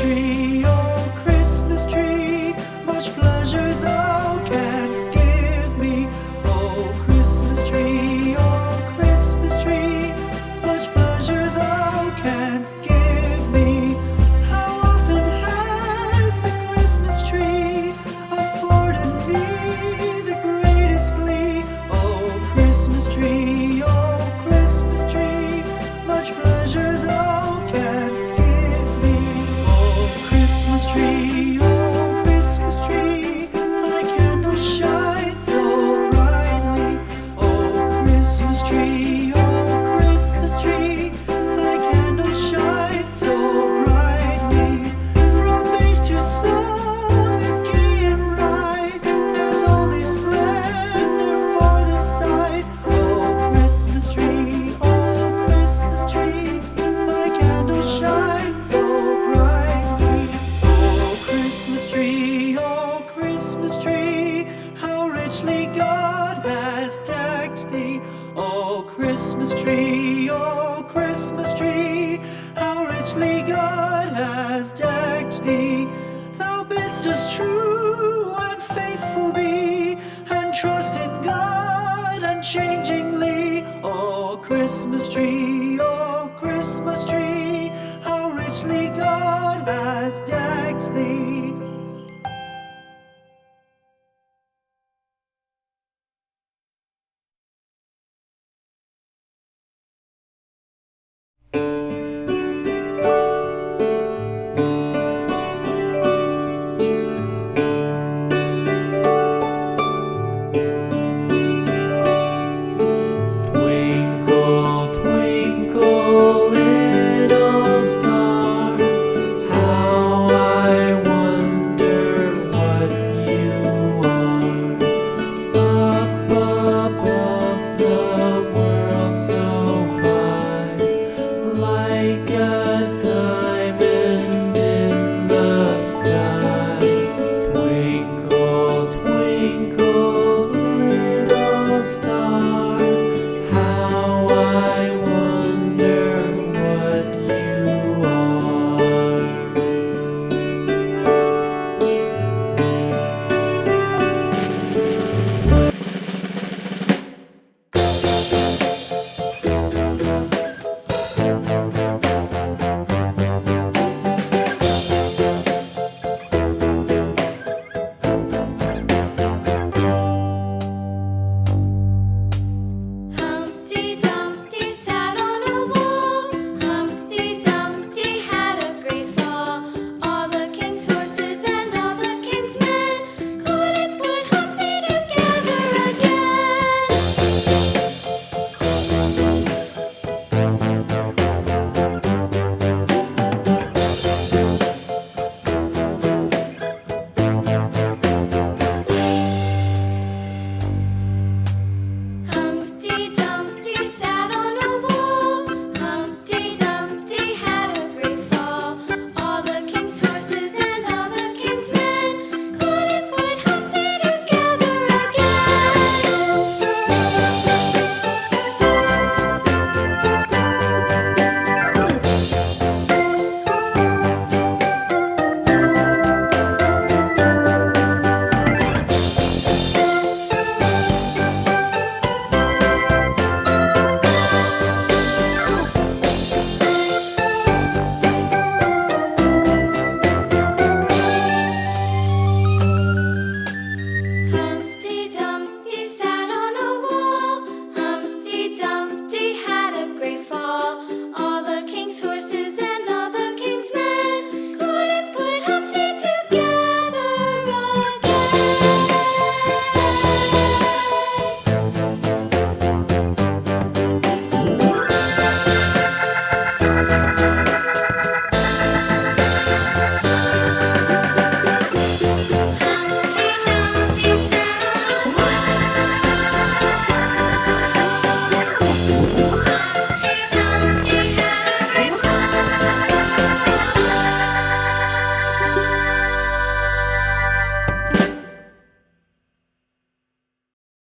tree, oh Christmas tree, much pleasure thou canst give me. Oh Christmas tree, much pleasure thou canst give me. How often has the Christmas tree afforded me the greatest glee? Oh Christmas tree, much pleasure thou canst give me. Oh Christmas tree, thy candles shine so brightly. Oh Christmas tree, thy candles shine so brightly. From base to summit, gay and bright, there's only splendor for the sight. Oh Christmas tree, thy candles shine so brightly. Oh Christmas tree, how richly God has decked thee. Oh Christmas tree, how richly God has decked thee. Thou bidst us true and faithful be, and trust in God unchangingly. Oh Christmas tree, how richly God has decked thee.